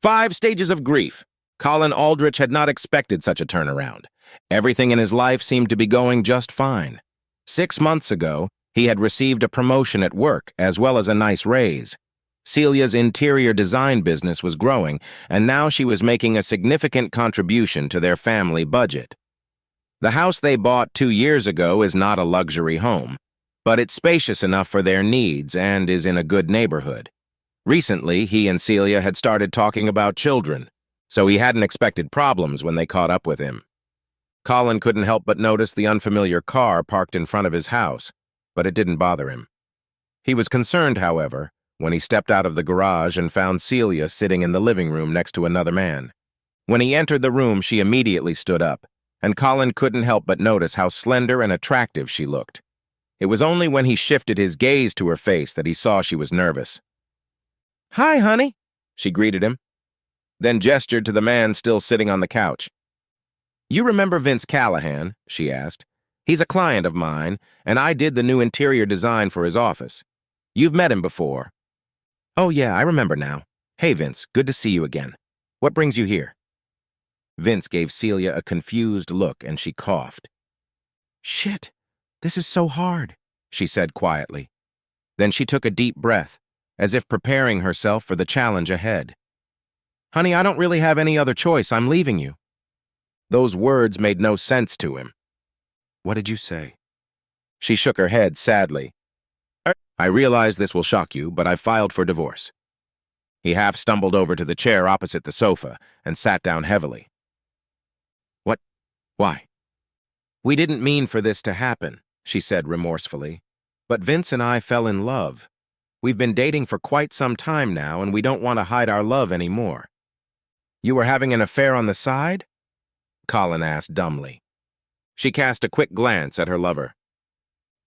5 stages of grief. Colin Aldrich had not expected such a turnaround. Everything in his life seemed to be going just fine. 6 months ago, he had received a promotion at work as well as a nice raise. Celia's interior design business was growing, and now she was making a significant contribution to their family budget. The house they bought 2 years ago is not a luxury home, but it's spacious enough for their needs and is in a good neighborhood. Recently, he and Celia had started talking about children, so he hadn't expected problems when they caught up with him. Colin couldn't help but notice the unfamiliar car parked in front of his house, but it didn't bother him. He was concerned, however, when he stepped out of the garage and found Celia sitting in the living room next to another man. When he entered the room, she immediately stood up, and Colin couldn't help but notice how slender and attractive she looked. It was only when he shifted his gaze to her face that he saw she was nervous. "Hi, honey," she greeted him, then gestured to the man still sitting on the couch. "You remember Vince Callahan?" she asked. "He's a client of mine, and I did the new interior design for his office. You've met him before." "Oh, yeah, I remember now. Hey, Vince, good to see you again. What brings you here?" Vince gave Celia a confused look, and she coughed. "Shit, this is so hard," she said quietly. Then she took a deep breath, as if preparing herself for the challenge ahead. "Honey, I don't really have any other choice. I'm leaving you." Those words made no sense to him. "What did you say?" She shook her head sadly. "I realize this will shock you, but I've filed for divorce." He half stumbled over to the chair opposite the sofa and sat down heavily. "What? Why?" "We didn't mean for this to happen," she said remorsefully. "But Vince and I fell in love. We've been dating for quite some time now, and we don't want to hide our love anymore." "You were having an affair on the side?" Colin asked dumbly. She cast a quick glance at her lover.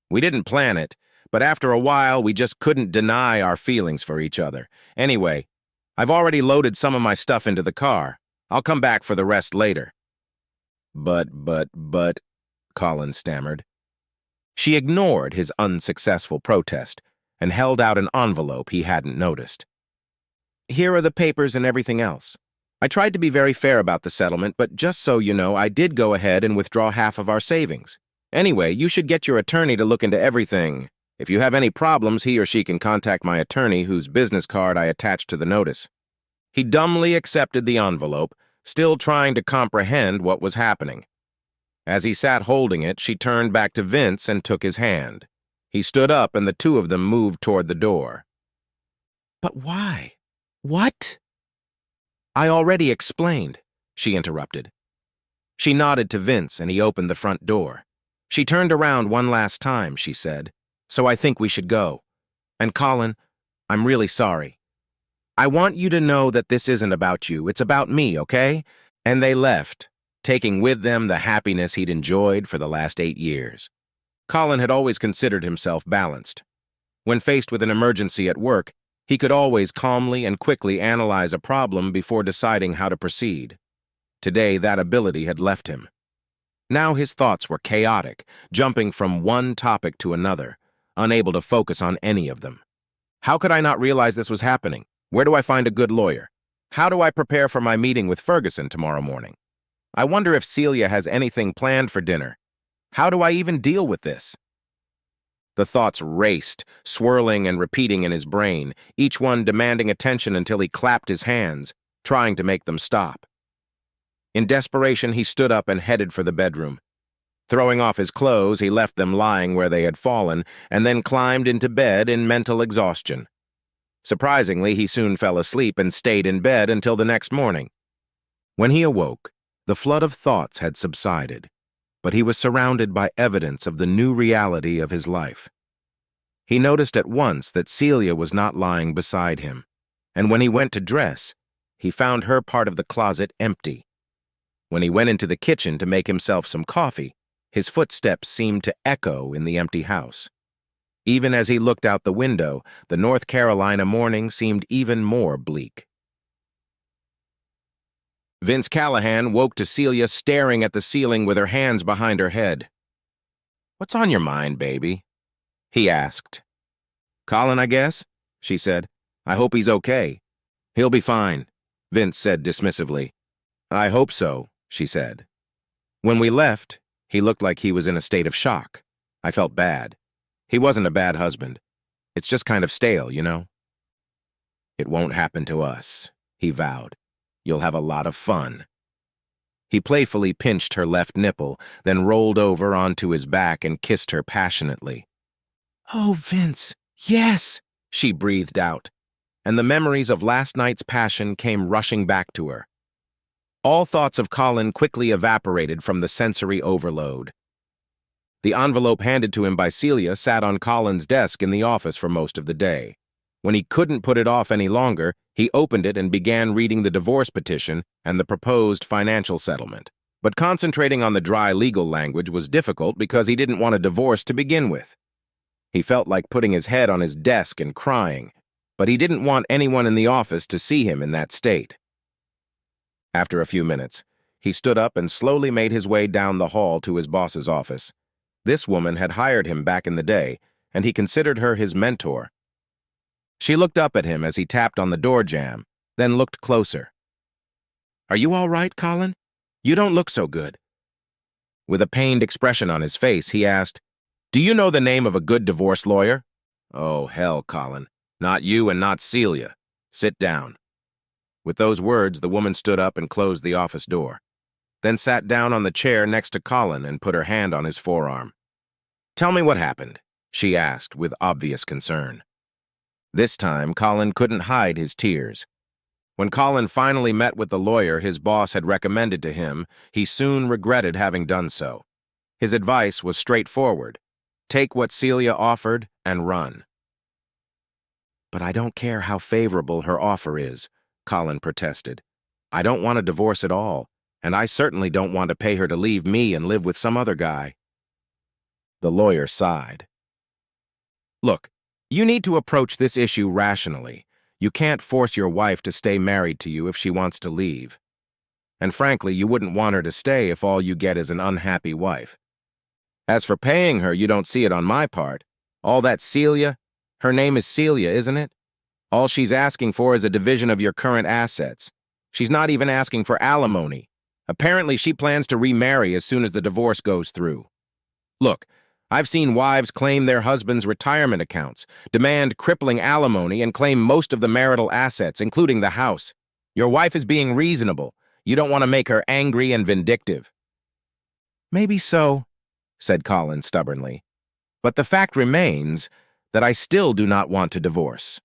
"We didn't plan it, but after a while we just couldn't deny our feelings for each other. Anyway, I've already loaded some of my stuff into the car. I'll come back for the rest later." But, Colin stammered. She ignored his unsuccessful protest and held out an envelope he hadn't noticed. "Here are the papers and everything else. I tried to be very fair about the settlement, but just so you know, I did go ahead and withdraw half of our savings. Anyway, you should get your attorney to look into everything. If you have any problems, he or she can contact my attorney, whose business card I attached to the notice." He dumbly accepted the envelope, still trying to comprehend what was happening. As he sat holding it, she turned back to Vince and took his hand. He stood up, and the two of them moved toward the door. "But why? What?" "I already explained," she interrupted. She nodded to Vince, and he opened the front door. "She turned around one last time," she said, "so I think we should go. And Colin, I'm really sorry. I want you to know that this isn't about you. It's about me, okay?" And they left, taking with them the happiness he'd enjoyed for the last 8 years. Colin had always considered himself balanced. When faced with an emergency at work, he could always calmly and quickly analyze a problem before deciding how to proceed. Today, that ability had left him. Now his thoughts were chaotic, jumping from one topic to another, unable to focus on any of them. How could I not realize this was happening? Where do I find a good lawyer? How do I prepare for my meeting with Ferguson tomorrow morning? I wonder if Celia has anything planned for dinner. How do I even deal with this? The thoughts raced, swirling and repeating in his brain, each one demanding attention until he clapped his hands, trying to make them stop. In desperation, he stood up and headed for the bedroom. Throwing off his clothes, he left them lying where they had fallen, and then climbed into bed in mental exhaustion. Surprisingly, he soon fell asleep and stayed in bed until the next morning. When he awoke, the flood of thoughts had subsided, but he was surrounded by evidence of the new reality of his life. He noticed at once that Celia was not lying beside him, and when he went to dress, he found her part of the closet empty. When he went into the kitchen to make himself some coffee, his footsteps seemed to echo in the empty house. Even as he looked out the window, the North Carolina morning seemed even more bleak. Vince Callahan woke to Celia staring at the ceiling with her hands behind her head. "What's on your mind, baby?" he asked. "Colin, I guess," she said. "I hope he's okay. He'll be fine. Vince said dismissively. I hope so, she said. When we left, he looked like he was in a state of shock. I felt bad. He wasn't a bad husband. It's just kind of stale, you know? It won't happen to us, he vowed. You'll have a lot of fun. He playfully pinched her left nipple, then rolled over onto his back and kissed her passionately. Oh, Vince, yes, she breathed out, and the memories of last night's passion came rushing back to her. All thoughts of Colin quickly evaporated from the sensory overload. The envelope handed to him by Celia sat on Colin's desk in the office for most of the day. When he couldn't put it off any longer, he opened it and began reading the divorce petition and the proposed financial settlement. But concentrating on the dry legal language was difficult because he didn't want a divorce to begin with. He felt like putting his head on his desk and crying, but he didn't want anyone in the office to see him in that state. After a few minutes, he stood up and slowly made his way down the hall to his boss's office. This woman had hired him back in the day, and he considered her his mentor. She looked up at him as he tapped on the door jamb, then looked closer. Are you all right, Colin? You don't look so good. With a pained expression on his face, he asked, Do you know the name of a good divorce lawyer? Oh, hell, Colin. Not you and not Celia. Sit down. With those words, the woman stood up and closed the office door, then sat down on the chair next to Colin and put her hand on his forearm. Tell me what happened, she asked with obvious concern. This time, Colin couldn't hide his tears. When Colin finally met with the lawyer his boss had recommended to him, he soon regretted having done so. His advice was straightforward. Take what Celia offered and run. But I don't care how favorable her offer is, Colin protested. I don't want a divorce at all, and I certainly don't want to pay her to leave me and live with some other guy. The lawyer sighed. Look, you need to approach this issue rationally. You can't force your wife to stay married to you if she wants to leave. And frankly, you wouldn't want her to stay if all you get is an unhappy wife. As for paying her, you don't see it on my part. All that Celia, her name is Celia, isn't it? All she's asking for is a division of your current assets. She's not even asking for alimony. Apparently, she plans to remarry as soon as the divorce goes through. Look, I've seen wives claim their husbands' retirement accounts, demand crippling alimony, and claim most of the marital assets, including the house. Your wife is being reasonable. You don't want to make her angry and vindictive. Maybe so, said Colin stubbornly. But the fact remains that I still do not want to divorce.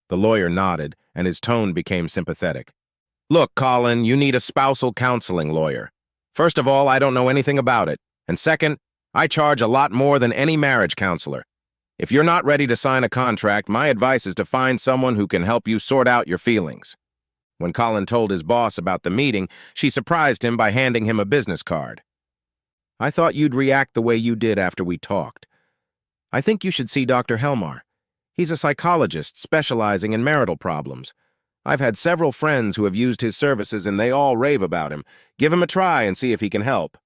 The lawyer nodded, and his tone became sympathetic. Look, Colin, you need a spousal counseling lawyer. First of all, I don't know anything about it. And second, I charge a lot more than any marriage counselor. If you're not ready to sign a contract, my advice is to find someone who can help you sort out your feelings. When Colin told his boss about the meeting, she surprised him by handing him a business card. I thought you'd react the way you did after we talked. I think you should see Dr. Helmar. He's a psychologist specializing in marital problems. I've had several friends who have used his services and they all rave about him. Give him a try and see if he can help.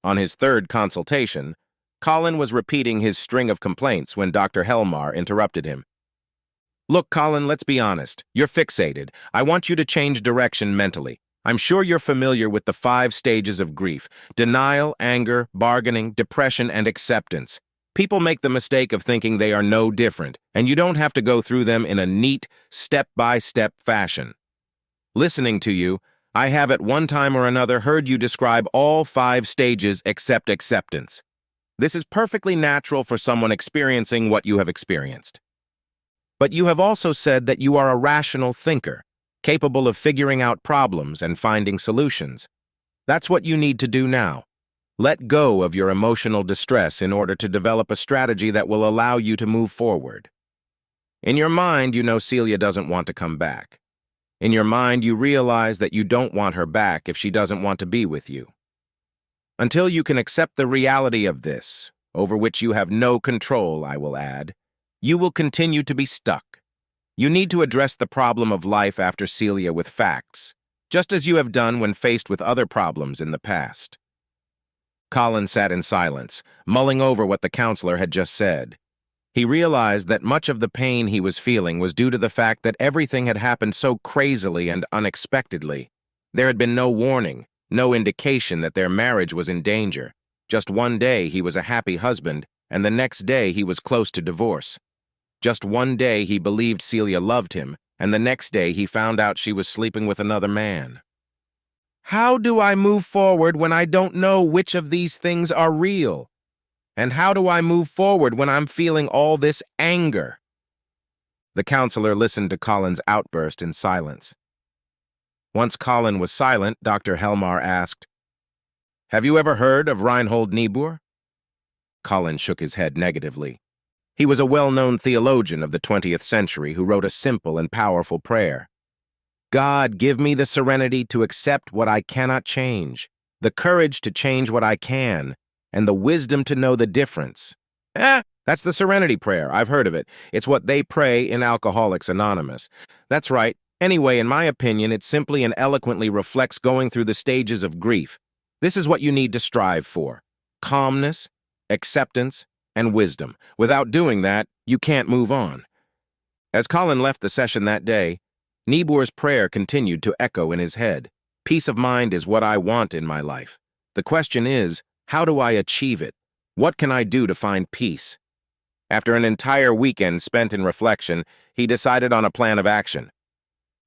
On his third consultation, Colin was repeating his string of complaints when Dr. Helmar interrupted him. Look, Colin, let's be honest. You're fixated. I want you to change direction mentally. I'm sure you're familiar with the 5 stages of grief: denial, anger, bargaining, depression, and acceptance. People make the mistake of thinking they are no different, and you don't have to go through them in a neat, step-by-step fashion. Listening to you, I have at one time or another heard you describe all 5 stages except acceptance. This is perfectly natural for someone experiencing what you have experienced. But you have also said that you are a rational thinker, capable of figuring out problems and finding solutions. That's what you need to do now. Let go of your emotional distress in order to develop a strategy that will allow you to move forward. In your mind, you know Celia doesn't want to come back. In your mind, you realize that you don't want her back if she doesn't want to be with you. Until you can accept the reality of this, over which you have no control, I will add, you will continue to be stuck. You need to address the problem of life after Celia with facts, just as you have done when faced with other problems in the past. Colin sat in silence, mulling over what the counselor had just said. He realized that much of the pain he was feeling was due to the fact that everything had happened so crazily and unexpectedly. There had been no warning, no indication that their marriage was in danger. Just one day he was a happy husband, and the next day he was close to divorce. Just one day he believed Celia loved him, and the next day he found out she was sleeping with another man. How do I move forward when I don't know which of these things are real? And how do I move forward when I'm feeling all this anger? The counselor listened to Colin's outburst in silence. Once Colin was silent, Dr. Helmar asked, "Have you ever heard of Reinhold Niebuhr?" Colin shook his head negatively. He was a well-known theologian of the 20th century who wrote a simple and powerful prayer. God, give me the serenity to accept what I cannot change, the courage to change what I can, and the wisdom to know the difference. That's the Serenity Prayer. I've heard of it. It's what they pray in Alcoholics Anonymous. That's right. Anyway, in my opinion, it simply and eloquently reflects going through the stages of grief. This is what you need to strive for: calmness, acceptance, and wisdom. Without doing that, you can't move on. As Colin left the session that day, Niebuhr's prayer continued to echo in his head. Peace of mind is what I want in my life. The question is, how do I achieve it? What can I do to find peace? After an entire weekend spent in reflection, he decided on a plan of action.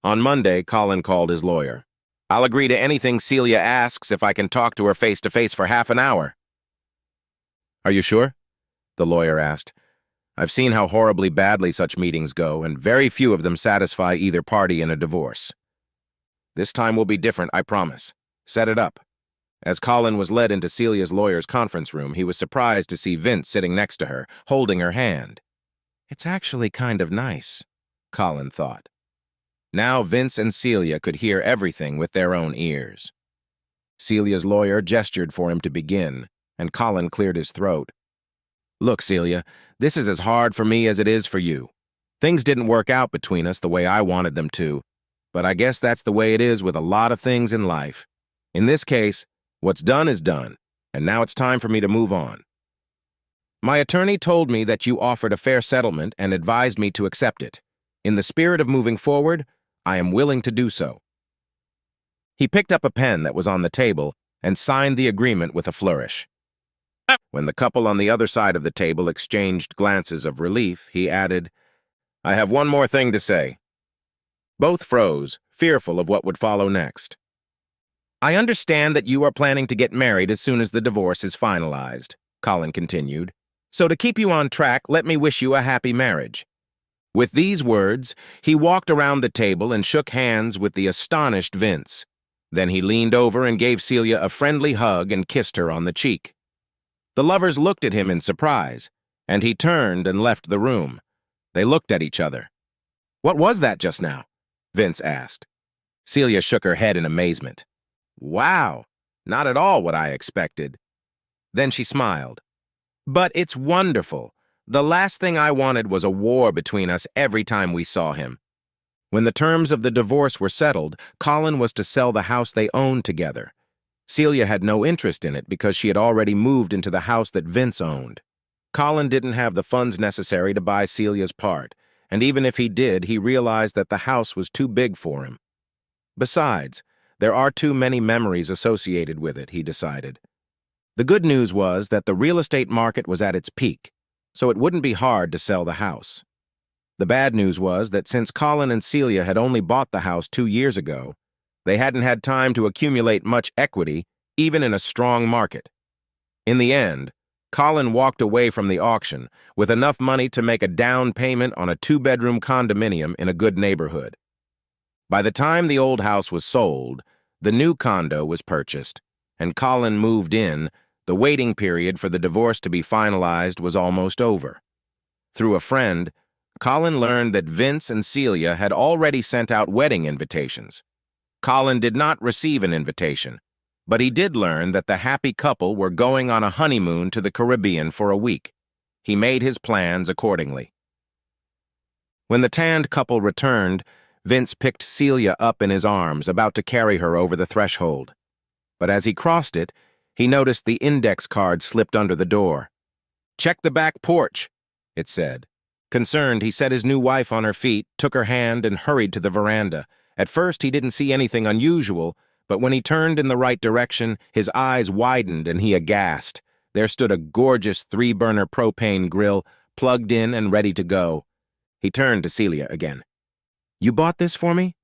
On Monday, Colin called his lawyer. I'll agree to anything Celia asks if I can talk to her face-to-face for half an hour. Are you sure? The lawyer asked. I've seen how horribly badly such meetings go, and very few of them satisfy either party in a divorce. This time will be different, I promise. Set it up. As Colin was led into Celia's lawyer's conference room, he was surprised to see Vince sitting next to her, holding her hand. It's actually kind of nice, Colin thought. Now Vince and Celia could hear everything with their own ears. Celia's lawyer gestured for him to begin, and Colin cleared his throat. Look, Celia, this is as hard for me as it is for you. Things didn't work out between us the way I wanted them to, but I guess that's the way it is with a lot of things in life. In this case, what's done is done, and now it's time for me to move on. My attorney told me that you offered a fair settlement and advised me to accept it. In the spirit of moving forward, I am willing to do so. He picked up a pen that was on the table and signed the agreement with a flourish. When the couple on the other side of the table exchanged glances of relief, he added, I have one more thing to say. Both froze, fearful of what would follow next. I understand that you are planning to get married as soon as the divorce is finalized, Colin continued. So to keep you on track, let me wish you a happy marriage. With these words, he walked around the table and shook hands with the astonished Vince. Then he leaned over and gave Celia a friendly hug and kissed her on the cheek. The lovers looked at him in surprise, and he turned and left the room. They looked at each other. What was that just now? Vince asked. Celia shook her head in amazement. Wow, not at all what I expected. Then she smiled. But it's wonderful. The last thing I wanted was a war between us every time we saw him. When the terms of the divorce were settled, Colin was to sell the house they owned together. Celia had no interest in it because she had already moved into the house that Vince owned. Colin didn't have the funds necessary to buy Celia's part, and even if he did, he realized that the house was too big for him. Besides, there are too many memories associated with it, he decided. The good news was that the real estate market was at its peak, so it wouldn't be hard to sell the house. The bad news was that since Colin and Celia had only bought the house 2 years ago, they hadn't had time to accumulate much equity, even in a strong market. In the end, Colin walked away from the auction with enough money to make a down payment on a 2-bedroom condominium in a good neighborhood. By the time the old house was sold, the new condo was purchased, and Colin moved in. The waiting period for the divorce to be finalized was almost over. Through a friend, Colin learned that Vince and Celia had already sent out wedding invitations. Colin did not receive an invitation, but he did learn that the happy couple were going on a honeymoon to the Caribbean for a week. He made his plans accordingly. When the tanned couple returned, Vince picked Celia up in his arms, about to carry her over the threshold. But as he crossed it, he noticed the index card slipped under the door. Check the back porch, it said. Concerned, he set his new wife on her feet, took her hand, and hurried to the veranda. At first, he didn't see anything unusual, but when he turned in the right direction, his eyes widened and he aghast. There stood a gorgeous 3-burner propane grill, plugged in and ready to go. He turned to Celia again. "You bought this for me?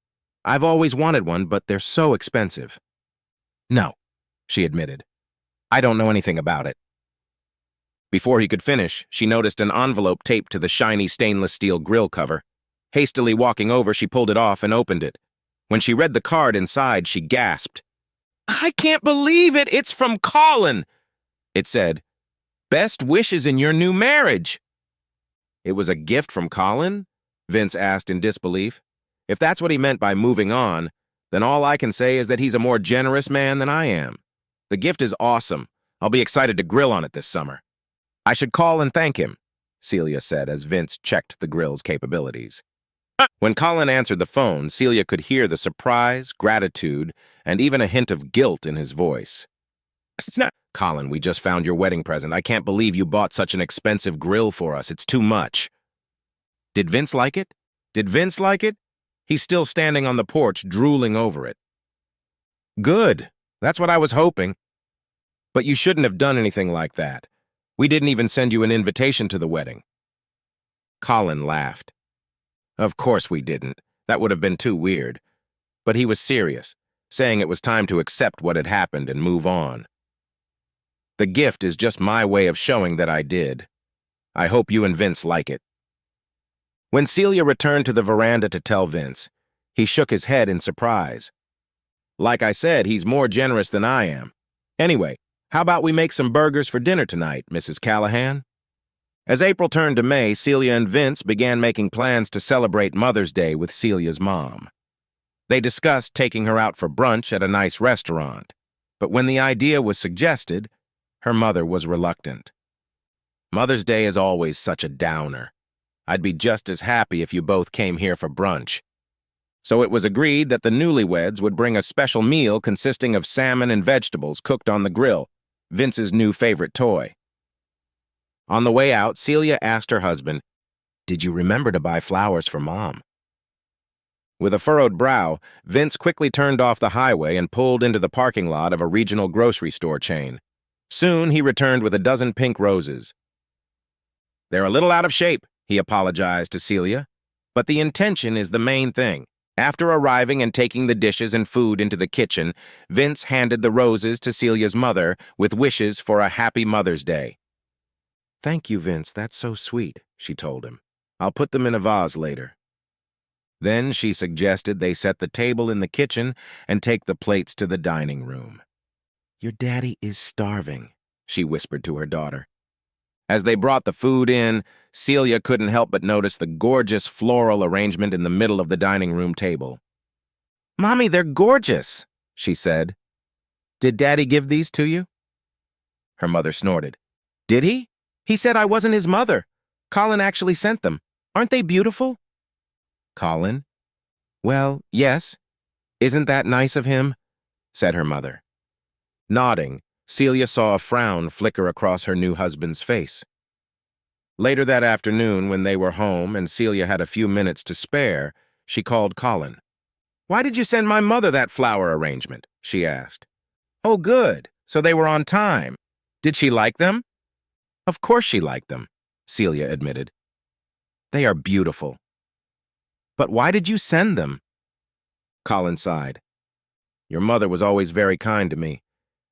I've always wanted one, but they're so expensive." "No," she admitted. "I don't know anything about it." Before he could finish, she noticed an envelope taped to the shiny stainless steel grill cover. Hastily walking over, she pulled it off and opened it. When she read the card inside, she gasped. "I can't believe it! It's from Colin!" It said, "Best wishes in your new marriage." It was a gift from Colin? Vince asked in disbelief. If that's what he meant by moving on, then all I can say is that he's a more generous man than I am. The gift is awesome. I'll be excited to grill on it this summer. "I should call and thank him," Celia said as Vince checked the grill's capabilities. When Colin answered the phone, Celia could hear the surprise, gratitude, and even a hint of guilt in his voice. "Colin, we just found your wedding present. I can't believe you bought such an expensive grill for us. It's too much." Did Vince like it? Did Vince like it? He's still standing on the porch, drooling over it. "Good. That's what I was hoping. But you shouldn't have done anything like that. We didn't even send you an invitation to the wedding." Colin laughed. "Of course we didn't. That would have been too weird." But he was serious, saying it was time to accept what had happened and move on. "The gift is just my way of showing that I did. I hope you and Vince like it." When Celia returned to the veranda to tell Vince, he shook his head in surprise. "Like I said, he's more generous than I am. Anyway, how about we make some burgers for dinner tonight, Mrs. Callahan?" As April turned to May, Celia and Vince began making plans to celebrate Mother's Day with Celia's mom. They discussed taking her out for brunch at a nice restaurant, but when the idea was suggested, her mother was reluctant. "Mother's Day is always such a downer. I'd be just as happy if you both came here for brunch." So it was agreed that the newlyweds would bring a special meal consisting of salmon and vegetables cooked on the grill, Vince's new favorite toy. On the way out, Celia asked her husband, "Did you remember to buy flowers for Mom?" With a furrowed brow, Vince quickly turned off the highway and pulled into the parking lot of a regional grocery store chain. Soon, he returned with a dozen pink roses. "They're a little out of shape," he apologized to Celia, "but the intention is the main thing." After arriving and taking the dishes and food into the kitchen, Vince handed the roses to Celia's mother with wishes for a happy Mother's Day. "Thank you, Vince. That's so sweet," she told him. "I'll put them in a vase later." Then she suggested they set the table in the kitchen and take the plates to the dining room. "Your daddy is starving," she whispered to her daughter. As they brought the food in, Celia couldn't help but notice the gorgeous floral arrangement in the middle of the dining room table. "Mommy, they're gorgeous," she said. "Did Daddy give these to you?" Her mother snorted. "Did he? He said I wasn't his mother. Colin actually sent them. Aren't they beautiful?" "Colin? Well, yes. Isn't that nice of him?" said her mother. Nodding, Celia saw a frown flicker across her new husband's face. Later that afternoon, when they were home and Celia had a few minutes to spare, she called Colin. "Why did you send my mother that flower arrangement?" she asked. "Oh, good. So they were on time. Did she like them?" "Of course she liked them," Celia admitted. "They are beautiful." "But why did you send them?" Colin sighed. "Your mother was always very kind to me,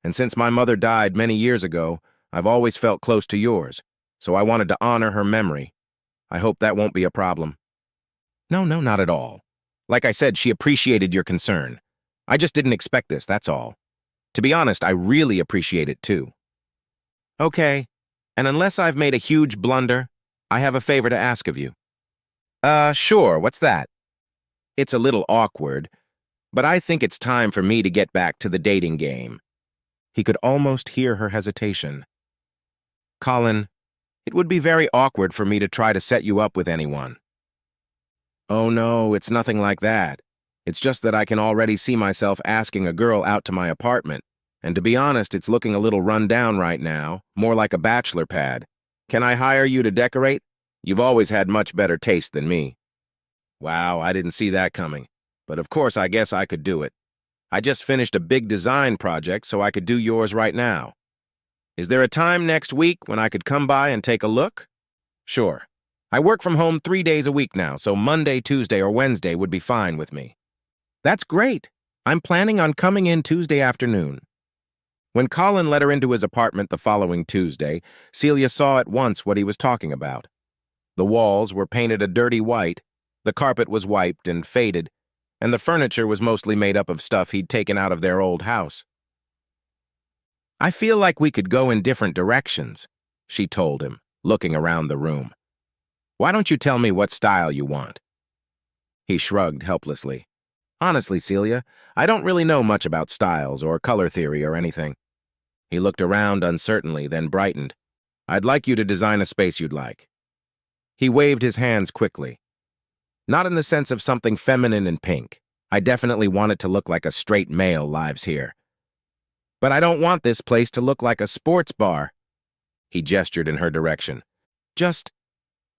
and since my mother died many years ago, I've always felt close to yours, so I wanted to honor her memory. I hope that won't be a problem." No, not at all. Like I said, she appreciated your concern. I just didn't expect this, that's all. To be honest, I really appreciate it too." "Okay, and unless I've made a huge blunder, I have a favor to ask of you." Sure, what's that?" "It's a little awkward, but I think it's time for me to get back to the dating game." He could almost hear her hesitation. "Colin, it would be very awkward for me to try to set you up with anyone." "Oh no, it's nothing like that. It's just that I can already see myself asking a girl out to my apartment, and to be honest, it's looking a little run down right now, more like a bachelor pad. Can I hire you to decorate? You've always had much better taste than me. Wow, I didn't see that coming. But of course, I guess I could do it. I just finished a big design project, so I could do yours right now. Is there a time next week when I could come by and take a look? Sure. I work from home 3 days a week now, so Monday, Tuesday, or Wednesday would be fine with me. That's great. I'm planning on coming in Tuesday afternoon. When Colin let her into his apartment the following Tuesday, Celia saw at once what he was talking about. The walls were painted a dirty white, the carpet was wiped and faded, and the furniture was mostly made up of stuff he'd taken out of their old house. I feel like we could go in different directions, she told him, looking around the room. Why don't you tell me what style you want? He shrugged helplessly. Honestly, Celia, I don't really know much about styles or color theory or anything. He looked around uncertainly, then brightened. I'd like you to design a space you'd like. He waved his hands quickly. Not in the sense of something feminine and pink. I definitely want it to look like a straight male lives here. But I don't want this place to look like a sports bar. He gestured in her direction. Just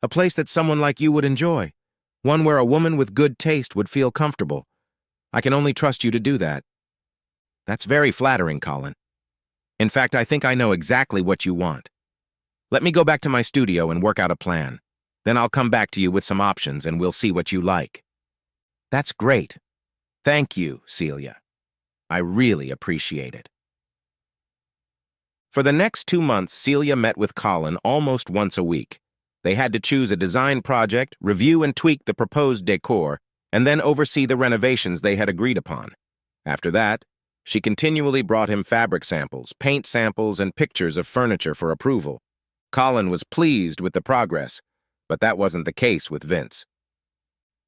a place that someone like you would enjoy. One where a woman with good taste would feel comfortable. I can only trust you to do that. That's very flattering, Colin. In fact, I think I know exactly what you want. Let me go back to my studio and work out a plan. Then I'll come back to you with some options and we'll see what you like. That's great. Thank you, Celia. I really appreciate it. For the next 2 months, Celia met with Colin almost once a week. They had to choose a design project, review and tweak the proposed decor, and then oversee the renovations they had agreed upon. After that, she continually brought him fabric samples, paint samples, and pictures of furniture for approval. Colin was pleased with the progress, but that wasn't the case with Vince.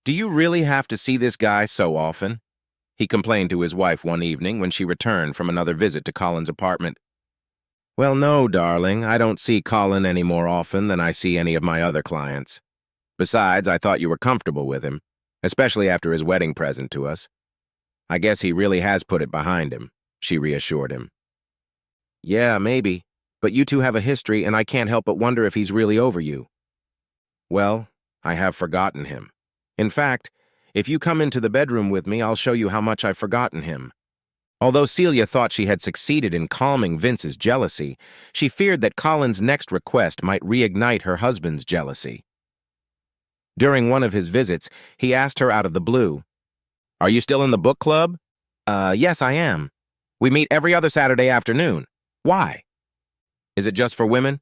Do you really have to see this guy so often? He complained to his wife one evening when she returned from another visit to Colin's apartment. Well, no, darling, I don't see Colin any more often than I see any of my other clients. Besides, I thought you were comfortable with him, especially after his wedding present to us. I guess he really has put it behind him, she reassured him. Yeah, maybe, but you two have a history and I can't help but wonder if he's really over you. Well, I have forgotten him. In fact, if you come into the bedroom with me, I'll show you how much I've forgotten him. Although Celia thought she had succeeded in calming Vince's jealousy, she feared that Colin's next request might reignite her husband's jealousy. During one of his visits, he asked her out of the blue, "Are you still in the book club?" Yes, I am. We meet every other Saturday afternoon. Why? Is it just for women?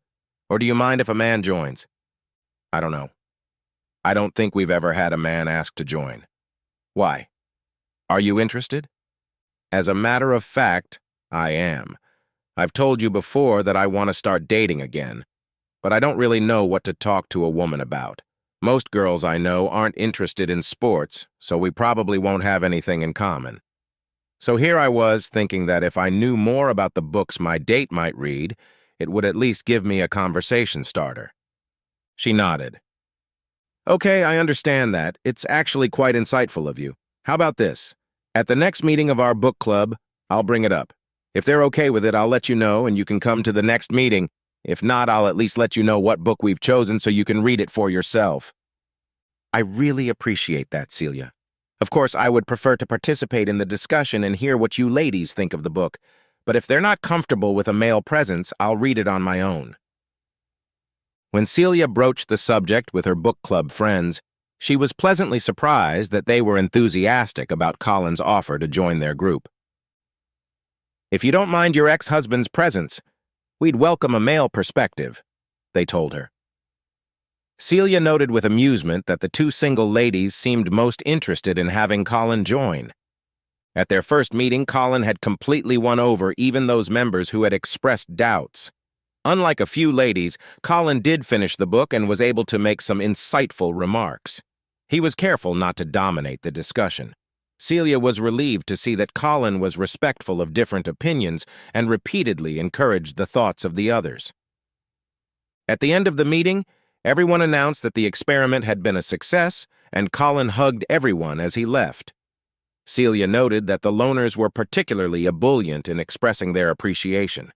Or do you mind if a man joins? I don't know. I don't think we've ever had a man ask to join. Why? Are you interested? As a matter of fact, I am. I've told you before that I want to start dating again, but I don't really know what to talk to a woman about. Most girls I know aren't interested in sports, so we probably won't have anything in common. So here I was thinking that if I knew more about the books my date might read, it would at least give me a conversation starter. She nodded. Okay, I understand that. It's actually quite insightful of you. How about this? At the next meeting of our book club, I'll bring it up. If they're okay with it, I'll let you know and you can come to the next meeting. If not, I'll at least let you know what book we've chosen so you can read it for yourself. I really appreciate that, Celia. Of course, I would prefer to participate in the discussion and hear what you ladies think of the book, but if they're not comfortable with a male presence, I'll read it on my own. When Celia broached the subject with her book club friends, she was pleasantly surprised that they were enthusiastic about Colin's offer to join their group. If you don't mind your ex-husband's presence, we'd welcome a male perspective, they told her. Celia noted with amusement that the two single ladies seemed most interested in having Colin join. At their first meeting, Colin had completely won over even those members who had expressed doubts. Unlike a few ladies, Colin did finish the book and was able to make some insightful remarks. He was careful not to dominate the discussion. Celia was relieved to see that Colin was respectful of different opinions and repeatedly encouraged the thoughts of the others. At the end of the meeting, everyone announced that the experiment had been a success, and Colin hugged everyone as he left. Celia noted that the loners were particularly ebullient in expressing their appreciation.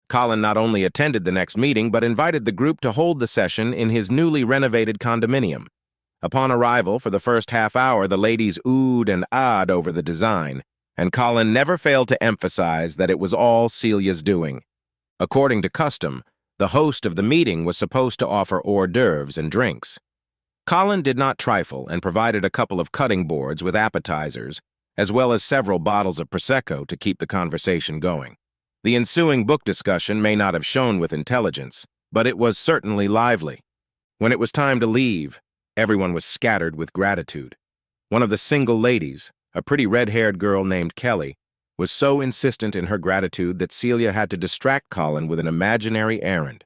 Colin not only attended the next meeting, but invited the group to hold the session in his newly renovated condominium. Upon arrival, for the first half hour, the ladies oohed and ahed over the design, and Colin never failed to emphasize that it was all Celia's doing. According to custom, the host of the meeting was supposed to offer hors d'oeuvres and drinks. Colin did not trifle and provided a couple of cutting boards with appetizers, as well as several bottles of Prosecco to keep the conversation going. The ensuing book discussion may not have shone with intelligence, but it was certainly lively. When it was time to leave, everyone was scattered with gratitude. One of the single ladies, a pretty red-haired girl named Kelly, was so insistent in her gratitude that Celia had to distract Colin with an imaginary errand.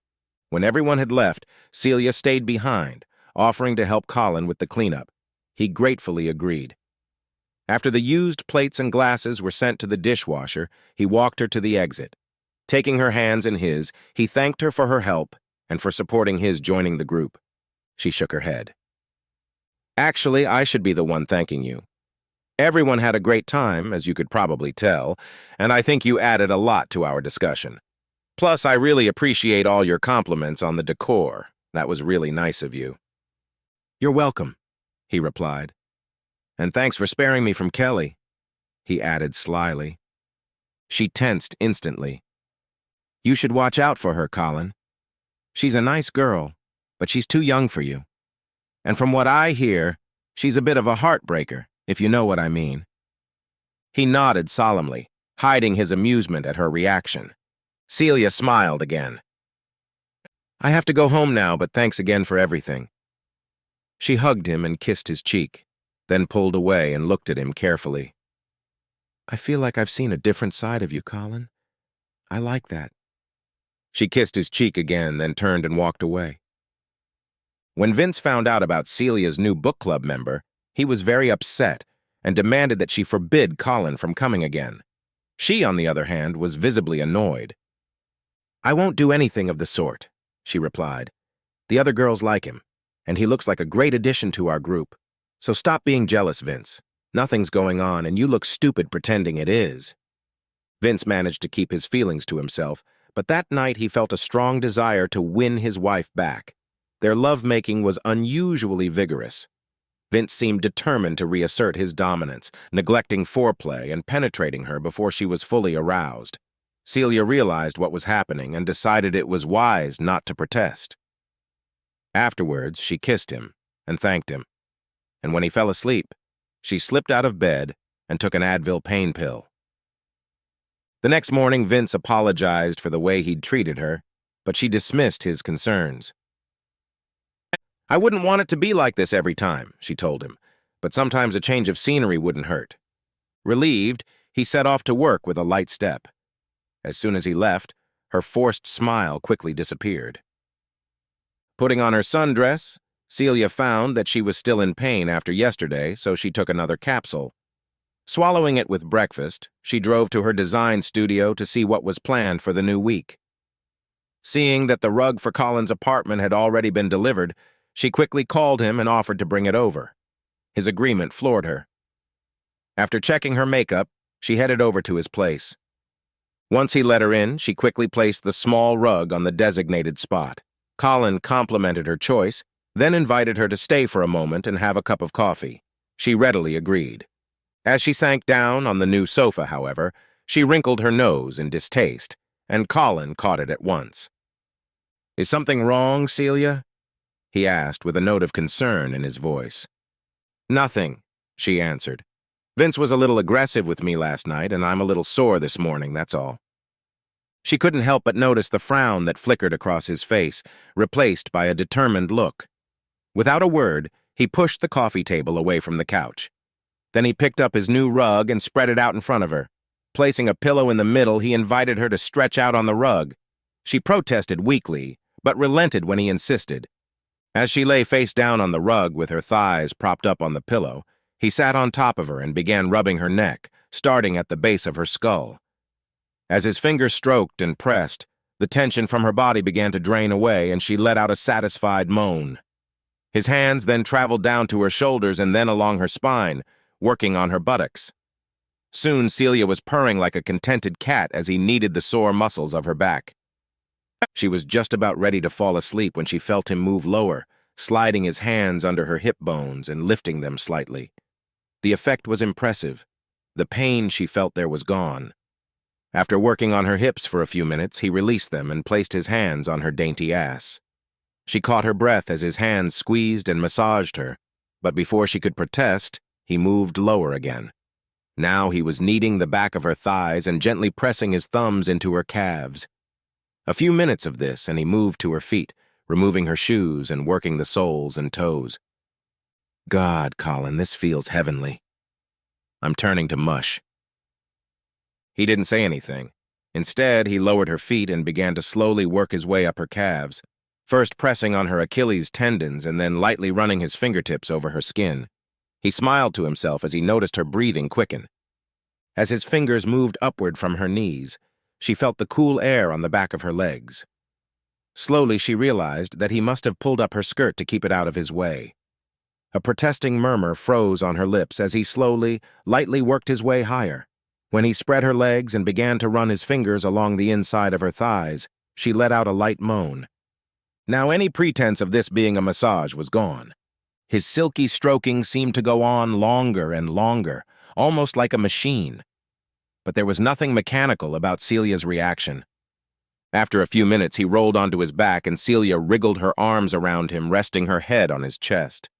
When everyone had left, Celia stayed behind, offering to help Colin with the cleanup. He gratefully agreed. After the used plates and glasses were sent to the dishwasher, he walked her to the exit. Taking her hands in his, he thanked her for her help and for supporting his joining the group. She shook her head. Actually, I should be the one thanking you. Everyone had a great time, as you could probably tell, and I think you added a lot to our discussion. Plus, I really appreciate all your compliments on the decor. That was really nice of you. You're welcome, he replied. And thanks for sparing me from Kelly, he added slyly. She tensed instantly. You should watch out for her, Colin. She's a nice girl, but she's too young for you. And from what I hear, she's a bit of a heartbreaker, if you know what I mean. He nodded solemnly, hiding his amusement at her reaction. Celia smiled again. I have to go home now, but thanks again for everything. She hugged him and kissed his cheek, then pulled away and looked at him carefully. I feel like I've seen a different side of you, Colin. I like that. She kissed his cheek again, then turned and walked away. When Vince found out about Celia's new book club member, he was very upset and demanded that she forbid Colin from coming again. She, on the other hand, was visibly annoyed. I won't do anything of the sort, she replied. The other girls like him, and he looks like a great addition to our group. So stop being jealous, Vince. Nothing's going on, and you look stupid pretending it is. Vince managed to keep his feelings to himself, but that night he felt a strong desire to win his wife back. Their lovemaking was unusually vigorous. Vince seemed determined to reassert his dominance, neglecting foreplay and penetrating her before she was fully aroused. Celia realized what was happening and decided it was wise not to protest. Afterwards, she kissed him and thanked him. And when he fell asleep, she slipped out of bed and took an Advil pain pill. The next morning, Vince apologized for the way he'd treated her, but she dismissed his concerns. I wouldn't want it to be like this every time, she told him, but sometimes a change of scenery wouldn't hurt. Relieved, he set off to work with a light step. As soon as he left, her forced smile quickly disappeared. Putting on her sundress, Celia found that she was still in pain after yesterday, so she took another capsule. Swallowing it with breakfast, she drove to her design studio to see what was planned for the new week. Seeing that the rug for Colin's apartment had already been delivered, she quickly called him and offered to bring it over. His agreement floored her. After checking her makeup, she headed over to his place. Once he let her in, she quickly placed the small rug on the designated spot. Colin complimented her choice, then invited her to stay for a moment and have a cup of coffee. She readily agreed. As she sank down on the new sofa, however, she wrinkled her nose in distaste, and Colin caught it at once. Is something wrong, Celia? He asked with a note of concern in his voice. Nothing, she answered. Vince was a little aggressive with me last night, and I'm a little sore this morning, that's all. She couldn't help but notice the frown that flickered across his face, replaced by a determined look. Without a word, he pushed the coffee table away from the couch. Then he picked up his new rug and spread it out in front of her. Placing a pillow in the middle, he invited her to stretch out on the rug. She protested weakly, but relented when he insisted. As she lay face down on the rug with her thighs propped up on the pillow, he sat on top of her and began rubbing her neck, starting at the base of her skull. As his fingers stroked and pressed, the tension from her body began to drain away, and she let out a satisfied moan. His hands then traveled down to her shoulders and then along her spine, working on her buttocks. Soon Celia was purring like a contented cat as he kneaded the sore muscles of her back. She was just about ready to fall asleep when she felt him move lower, sliding his hands under her hip bones and lifting them slightly. The effect was impressive. The pain she felt there was gone. After working on her hips for a few minutes, he released them and placed his hands on her dainty ass. She caught her breath as his hands squeezed and massaged her, but before she could protest, he moved lower again. Now he was kneading the back of her thighs and gently pressing his thumbs into her calves. A few minutes of this, and he moved to her feet, removing her shoes and working the soles and toes. God, Colin, this feels heavenly. I'm turning to mush. He didn't say anything. Instead, he lowered her feet and began to slowly work his way up her calves, first pressing on her Achilles tendons and then lightly running his fingertips over her skin. He smiled to himself as he noticed her breathing quicken. As his fingers moved upward from her knees, she felt the cool air on the back of her legs. Slowly, she realized that he must have pulled up her skirt to keep it out of his way. A protesting murmur froze on her lips as he slowly, lightly worked his way higher. When he spread her legs and began to run his fingers along the inside of her thighs, she let out a light moan. Now any pretense of this being a massage was gone. His silky stroking seemed to go on longer and longer, almost like a machine. But there was nothing mechanical about Celia's reaction. After a few minutes, he rolled onto his back and Celia wriggled her arms around him, resting her head on his chest.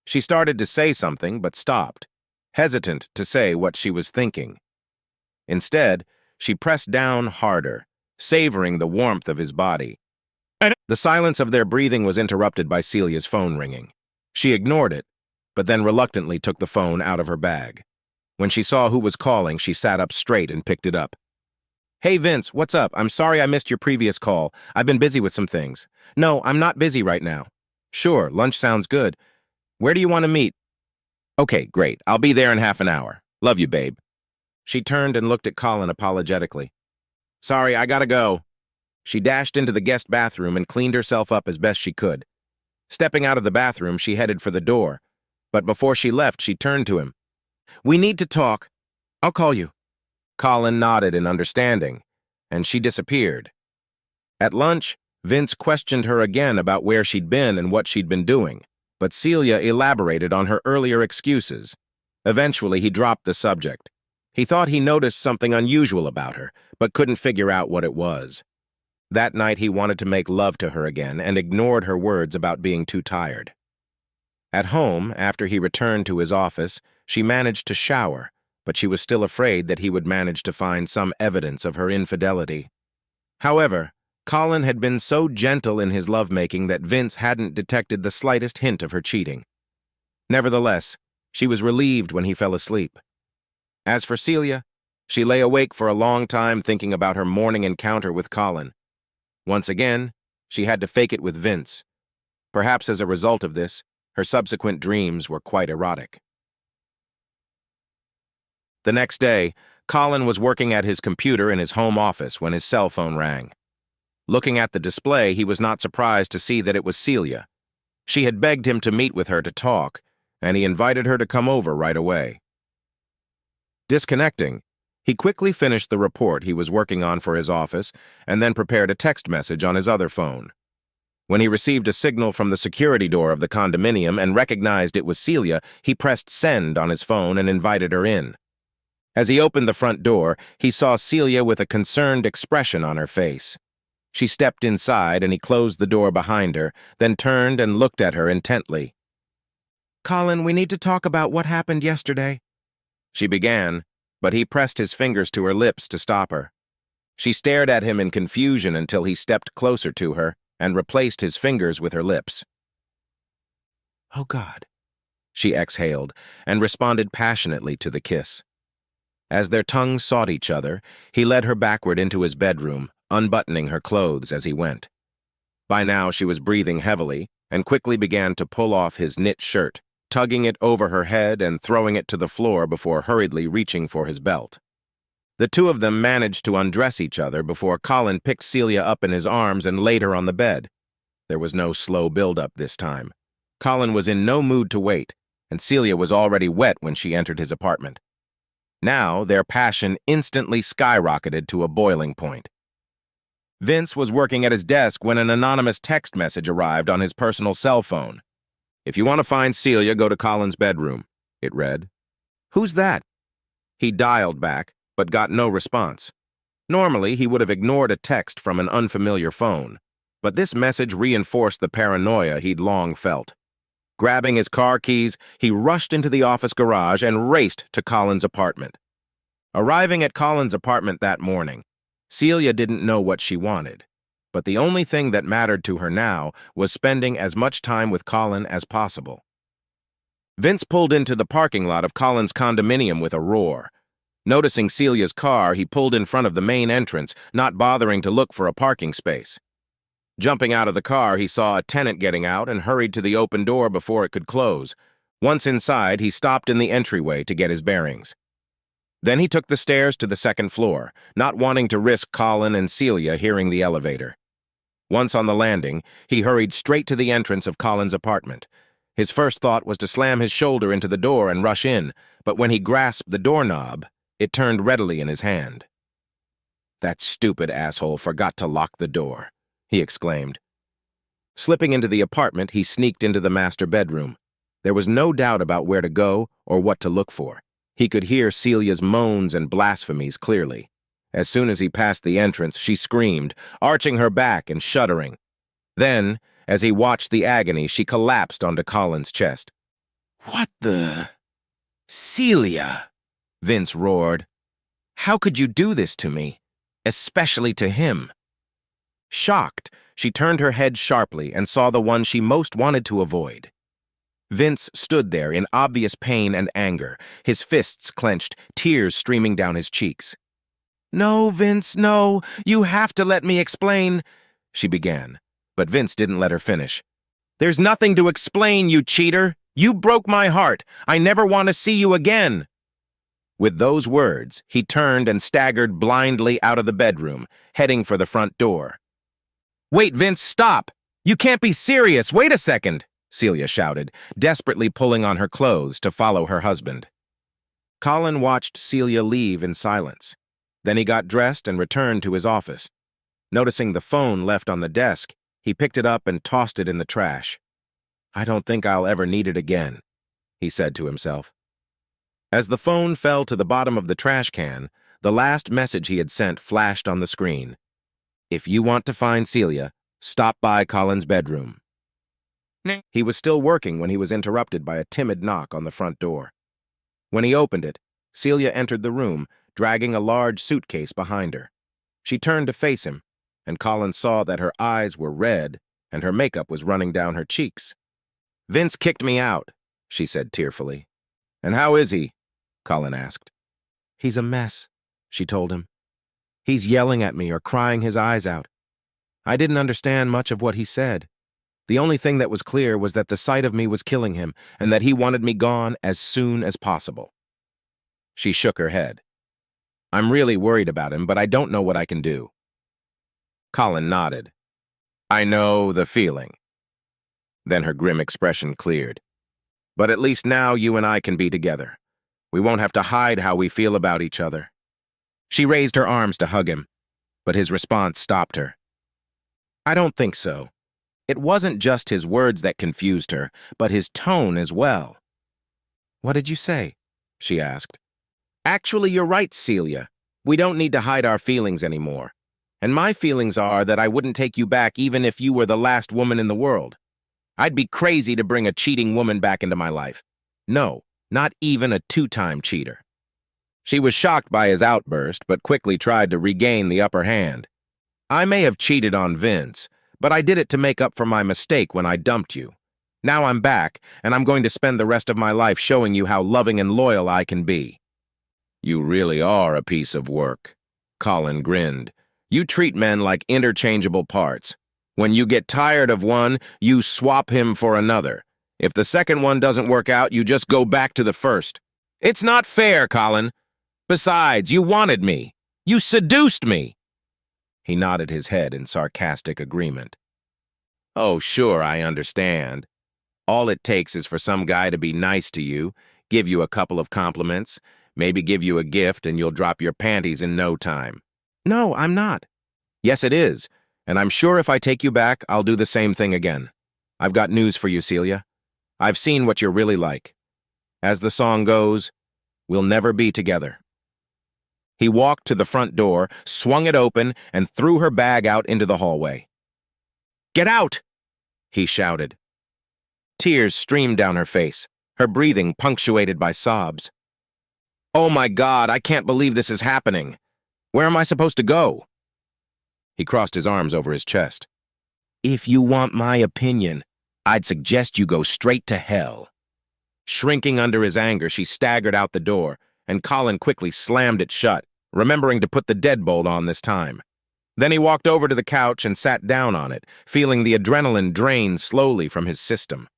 She started to say something, but stopped, hesitant to say what she was thinking. Instead, she pressed down harder, savoring the warmth of his body. The silence of their breathing was interrupted by Celia's phone ringing. She ignored it, but then reluctantly took the phone out of her bag. When she saw who was calling, she sat up straight and picked it up. Hey, Vince, what's up? I'm sorry I missed your previous call. I've been busy with some things. No, I'm not busy right now. Sure, lunch sounds good. Where do you want to meet? Okay, great. I'll be there in half an hour. Love you, babe. She turned and looked at Colin apologetically. Sorry, I gotta go. She dashed into the guest bathroom and cleaned herself up as best she could. Stepping out of the bathroom, she headed for the door. But before she left, she turned to him. We need to talk. I'll call you. Colin nodded in understanding, and she disappeared. At lunch, Vince questioned her again about where she'd been and what she'd been doing, but Celia elaborated on her earlier excuses. Eventually, he dropped the subject. He thought he noticed something unusual about her, but couldn't figure out what it was. That night, he wanted to make love to her again and ignored her words about being too tired. At home, after he returned to his office, she managed to shower, but she was still afraid that he would manage to find some evidence of her infidelity. However, Colin had been so gentle in his lovemaking that Vince hadn't detected the slightest hint of her cheating. Nevertheless, she was relieved when he fell asleep. As for Celia, she lay awake for a long time thinking about her morning encounter with Colin. Once again, she had to fake it with Vince. Perhaps as a result of this, her subsequent dreams were quite erotic. The next day, Colin was working at his computer in his home office when his cell phone rang. Looking at the display, he was not surprised to see that it was Celia. She had begged him to meet with her to talk, and he invited her to come over right away. Disconnecting, he quickly finished the report he was working on for his office and then prepared a text message on his other phone. When he received a signal from the security door of the condominium and recognized it was Celia, he pressed send on his phone and invited her in. As he opened the front door, he saw Celia with a concerned expression on her face. She stepped inside and he closed the door behind her, then turned and looked at her intently. Colin, we need to talk about what happened yesterday. She began, but he pressed his fingers to her lips to stop her. She stared at him in confusion until he stepped closer to her and replaced his fingers with her lips. Oh, God, she exhaled and responded passionately to the kiss. As their tongues sought each other, he led her backward into his bedroom, unbuttoning her clothes as he went. By now she was breathing heavily and quickly began to pull off his knit shirt, tugging it over her head and throwing it to the floor before hurriedly reaching for his belt. The two of them managed to undress each other before Colin picked Celia up in his arms and laid her on the bed. There was no slow build-up this time. Colin was in no mood to wait, and Celia was already wet when she entered his apartment. Now, their passion instantly skyrocketed to a boiling point. Vince was working at his desk when an anonymous text message arrived on his personal cell phone. "If you want to find Celia, go to Colin's bedroom," it read. "Who's that?" He dialed back, but got no response. Normally, he would have ignored a text from an unfamiliar phone, but this message reinforced the paranoia he'd long felt. Grabbing his car keys, he rushed into the office garage and raced to Colin's apartment. Arriving at Colin's apartment that morning, Celia didn't know what she wanted, but the only thing that mattered to her now was spending as much time with Colin as possible. Vince pulled into the parking lot of Colin's condominium with a roar. Noticing Celia's car, he pulled in front of the main entrance, not bothering to look for a parking space. Jumping out of the car, he saw a tenant getting out and hurried to the open door before it could close. Once inside, he stopped in the entryway to get his bearings. Then he took the stairs to the second floor, not wanting to risk Colin and Celia hearing the elevator. Once on the landing, he hurried straight to the entrance of Colin's apartment. His first thought was to slam his shoulder into the door and rush in, but when he grasped the doorknob, it turned readily in his hand. "That stupid asshole forgot to lock the door," he exclaimed. Slipping into the apartment, he sneaked into the master bedroom. There was no doubt about where to go or what to look for. He could hear Celia's moans and blasphemies clearly. As soon as he passed the entrance, she screamed, arching her back and shuddering. Then, as he watched the agony, she collapsed onto Colin's chest. "What the... Celia!" Vince roared. "How could you do this to me? Especially to him?" Shocked, she turned her head sharply and saw the one she most wanted to avoid. Vince stood there in obvious pain and anger, his fists clenched, tears streaming down his cheeks. "No, Vince, no. You have to let me explain," she began, but Vince didn't let her finish. "There's nothing to explain, you cheater. You broke my heart. I never want to see you again." With those words, he turned and staggered blindly out of the bedroom, heading for the front door. "Wait, Vince, stop! You can't be serious! Wait a second!" Celia shouted, desperately pulling on her clothes to follow her husband. Colin watched Celia leave in silence. Then he got dressed and returned to his office. Noticing the phone left on the desk, he picked it up and tossed it in the trash. "I don't think I'll ever need it again," he said to himself. As the phone fell to the bottom of the trash can, the last message he had sent flashed on the screen. "If you want to find Celia, stop by Colin's bedroom." He was still working when he was interrupted by a timid knock on the front door. When he opened it, Celia entered the room, dragging a large suitcase behind her. She turned to face him, and Colin saw that her eyes were red and her makeup was running down her cheeks. "Vince kicked me out," she said tearfully. "And how is he?" Colin asked. "He's a mess," she told him. "He's yelling at me or crying his eyes out. I didn't understand much of what he said. The only thing that was clear was that the sight of me was killing him and that he wanted me gone as soon as possible." She shook her head. "I'm really worried about him, but I don't know what I can do." Colin nodded. "I know the feeling." Then her grim expression cleared. "But at least now you and I can be together. We won't have to hide how we feel about each other." She raised her arms to hug him, but his response stopped her. "I don't think so. It wasn't just his words that confused her, but his tone as well." "What did you say?" she asked. "Actually, you're right, Celia. We don't need to hide our feelings anymore. And my feelings are that I wouldn't take you back even if you were the last woman in the world. I'd be crazy to bring a cheating woman back into my life. No, not even a two-time cheater." She was shocked by his outburst, but quickly tried to regain the upper hand. "I may have cheated on Vince, but I did it to make up for my mistake when I dumped you. Now I'm back, and I'm going to spend the rest of my life showing you how loving and loyal I can be." "You really are a piece of work," Colin grinned. "You treat men like interchangeable parts. When you get tired of one, you swap him for another. If the second one doesn't work out, you just go back to the first. It's not fair, Colin. Besides, you wanted me. You seduced me." He nodded his head in sarcastic agreement. "Oh, sure, I understand. All it takes is for some guy to be nice to you, give you a couple of compliments, maybe give you a gift, and you'll drop your panties in no time." "No, I'm not." Yes, it is, and I'm sure if I take you back, I'll do the same thing again. I've got news for you, Celia. I've seen what you're really like. As the song goes, we'll never be together. He walked to the front door, swung it open, and threw her bag out into the hallway. "Get out!" he shouted. Tears streamed down her face, her breathing punctuated by sobs. "Oh my God, I can't believe this is happening. Where am I supposed to go?" He crossed his arms over his chest. "If you want my opinion, I'd suggest you go straight to hell." Shrinking under his anger, she staggered out the door, and Colin quickly slammed it shut, remembering to put the deadbolt on this time. Then he walked over to the couch and sat down on it, feeling the adrenaline drain slowly from his system.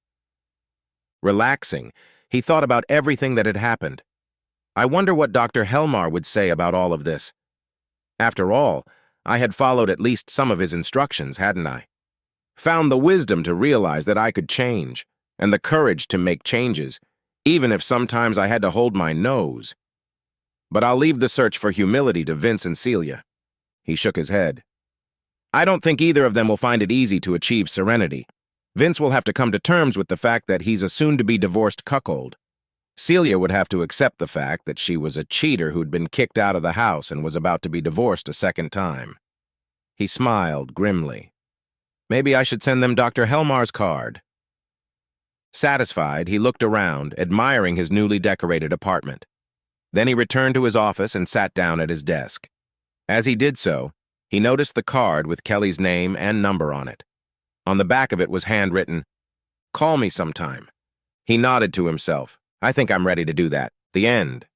Relaxing, he thought about everything that had happened. I wonder what Dr. Helmar would say about all of this. After all, I had followed at least some of his instructions, hadn't I? Found the wisdom to realize that I could change, and the courage to make changes, even if sometimes I had to hold my nose. But I'll leave the search for humility to Vince and Celia. He shook his head. I don't think either of them will find it easy to achieve serenity. Vince will have to come to terms with the fact that he's a soon-to-be divorced cuckold. Celia would have to accept the fact that she was a cheater who'd been kicked out of the house and was about to be divorced a second time. He smiled grimly. Maybe I should send them Dr. Helmar's card. Satisfied, he looked around, admiring his newly decorated apartment. Then he returned to his office and sat down at his desk. As he did so, he noticed the card with Kelly's name and number on it. On the back of it was handwritten, "Call me sometime." He nodded to himself. "I think I'm ready to do that. The end."